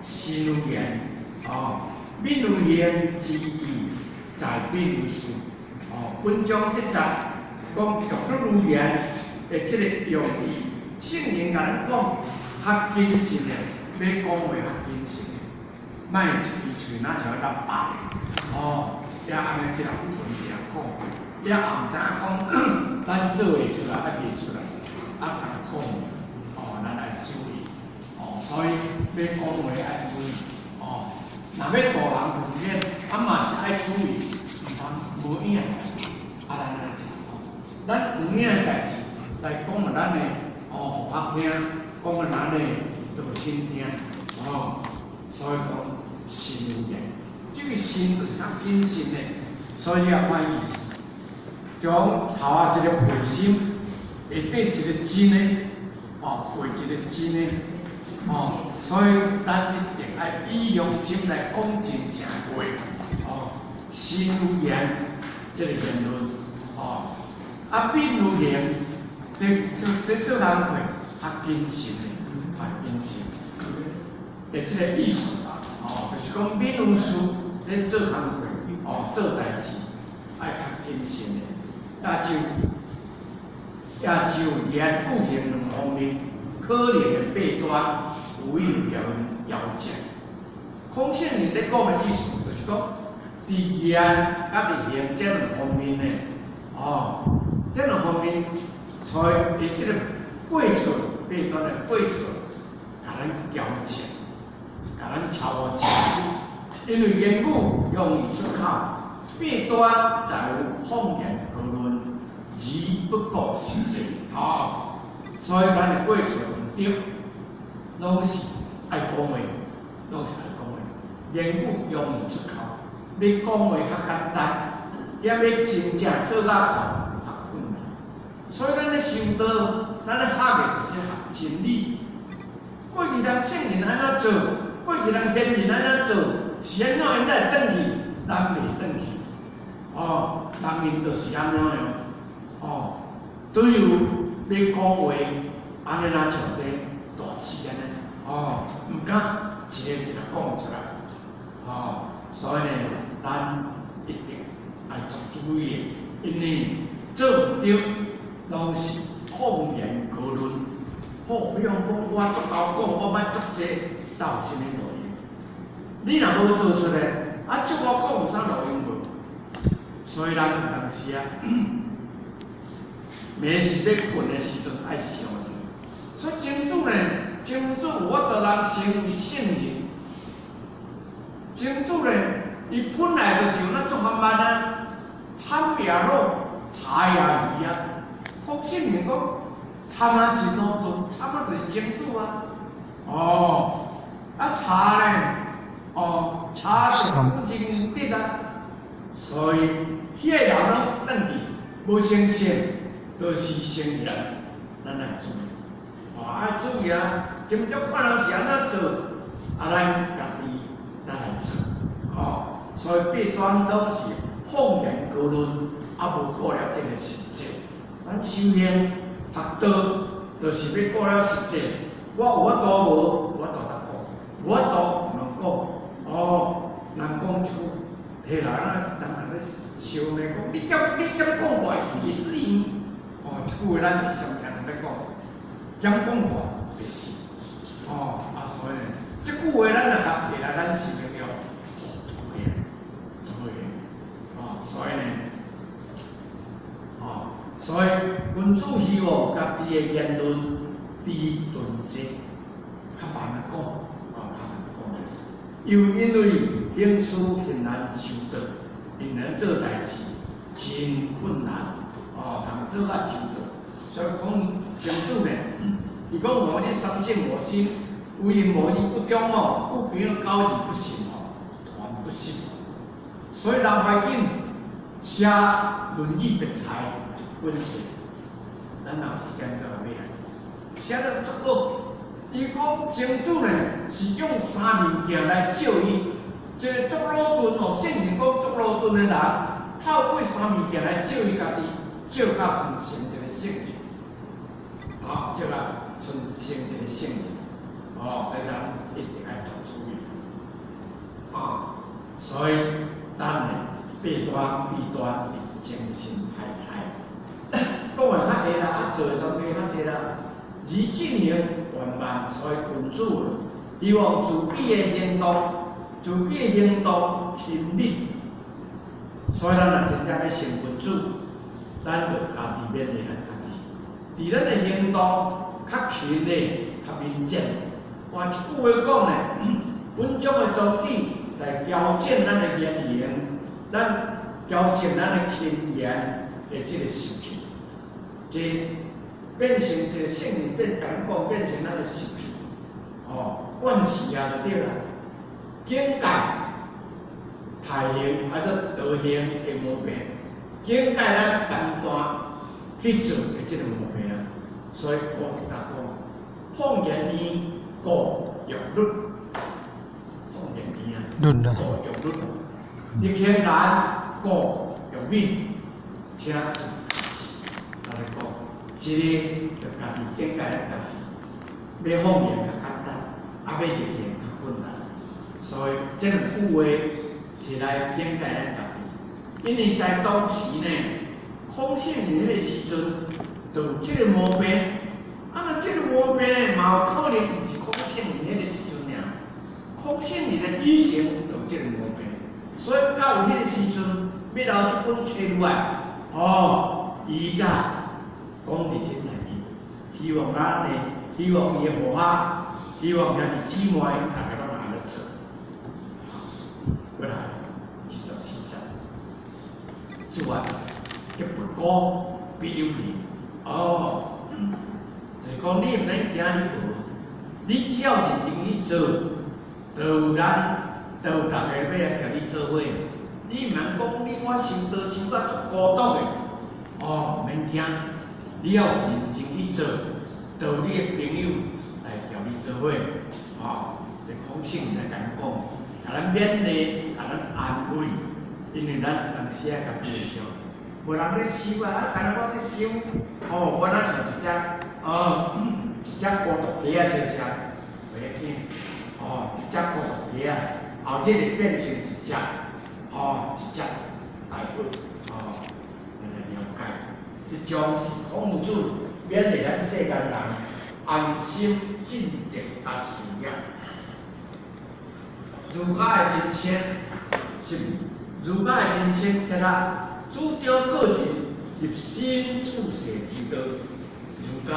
心如言命如言之意在命如书文章这集讲玉律如言的这个用意，圣人甲咱讲较谨慎的，要讲话较谨慎的，莫一支喙哪像咱白的安尼一人分一人讲，也毋知影讲咱做会出来，袂出来，通讲咱爱注意所以要讲话爱注意若要度人分辨，嘛是爱注意，毋通无影的代志，咱安尼讲，咱有影的代志来讲互咱的互学听，讲互咱的道亲听所以讲心如言，这个心就是较谨慎的，所以也翻译将头啊一个培心，下底一个真的背一个真的所以咱一定爱以良心来讲真正话心如言这个言论命如言，在做人会较谨慎的，较谨慎的这个意思就是讲命如书，咧做工课做代志爱较谨慎的。也就言不行两方面可能的弊端，有意调整。孔圣人咧讲的意思，就是讲伫言甲伫行这两方面呢，这两方面，所以伫这个过错弊端的过错，甲咱调整，甲咱调整。因为言语容易出口，弊端才有谎言讨论。而不过实际所以咱的过错唔对，拢是爱讲话，拢是爱讲话。言语容易出口，要讲话较简单，也要真正做甲好较困难。所以咱咧修道，咱咧学的就是学真理。过去人圣人安怎做，过去人贤人安怎做，是安怎因才会转去，咱袂转去。人因就是安怎样。对于要讲话，安尼若像在大志安尼，毋敢一个一个讲出来，所以呢，咱一定爱做注意，因为做唔对，拢是谎言高论。比方讲，我足够讲，我捌足济，哪有啥物路用？你若无做出来，足我讲有啥路用无？所以咱有当时眠时要困的时阵爱想一下，所以真主呢，真主有法度人成为圣人。真主呢，伊本来就是有那种方法参也路，茶也鱼福圣人讲，参真好顿，参就是真主茶呢，茶是真值所以迄个人拢转去无成圣。都是圣人，咱来注意，爱注意真足看人是安怎做，咱家己咱来做，所以弊端拢是谎言高论，无顾了这个实际。咱修炼学道，就是要顾了实际。我有法度无？有法度来讲，有法度毋能讲。人讲一句，嘿啦，人咧笑咧讲，你讲讲怪是死伊。即句话咱是常听人咧讲，讲讲话袂是，所以呢，即句话咱若学起来，咱是要做会，所以呢，所以君主希望家己的言论低顿息，较慢讲，又因为行事很难修得，因人做代志真困难。通做甲修道，所以讲上主呢，伊讲我你三信我心，有因无义不忠故朋友交易不信团不信。所以人怀紧写《论语》别裁一本书，咱若时间就要来写了足好。伊讲上主呢是用三物件来照伊，一个足鲁钝圣人讲足鲁钝的人，透过三物件来照伊家己。照甲纯成一个圣人，照甲纯成一个圣人，这咱一定爱做注意。所以咱诶八端精神太太，讲诶较济啦，做诶总袂较济啦。而进行圆满，所以君主希望自己诶行动亲密。所以咱若真正要成君主，咱就家己勉励咱家己，伫咱诶行动较勤诶、较明显。换一句话讲咧，阮种诶宗旨在调整咱诶言行，咱调整咱诶轻言诶即个习气，即变成一个圣人变讲变成咱诶习气，惯势啊就对啦，境界。太行啊，做道行的毛病，境界咱简单去做的即个毛病啊。所以我甲大家讲，放言言过欲律，放言言啊，过欲律，你谦然过欲敏，请自家己。来讲，一个就家己境界咱家己，要放言较简单，啊要逆行较困难。所以这两句话。是来境界咱家己，因为在当时呢，孔圣人迄个时阵，就有即个毛病。啊，那即个毛病呢，嘛有可能毋是孔圣人迄个时阵尔。孔圣人的以前就有即个毛病，所以到有迄个时阵，要留即本册落来，伊甲讲伫即内面，希望咱呢，希望伊护法，希望兄弟姊妹大家拢安尼做。过来。主啊，一杯歌必有灵。就是讲你毋免惊你无，你只要认真去做，就有人，就有逐个要来甲你做伙。你毋免讲你我修道修甲足孤独的，毋免惊。你要认真去做，就有你的朋友来甲你做伙。这孔圣人来讲，甲咱勉励，甲咱安慰。因为咱当时啊，甲互相，无人咧收啊，干我咧收，我那像一只孤独鸡啊，小小，袂要紧，一只孤独鸡啊，后日就变成一只，大骨，咱来了解，即种是孔夫子勉励咱世间人安心进德啊事业，儒家的人生是。儒家的人生，叫他主张个人入心处世之道，儒家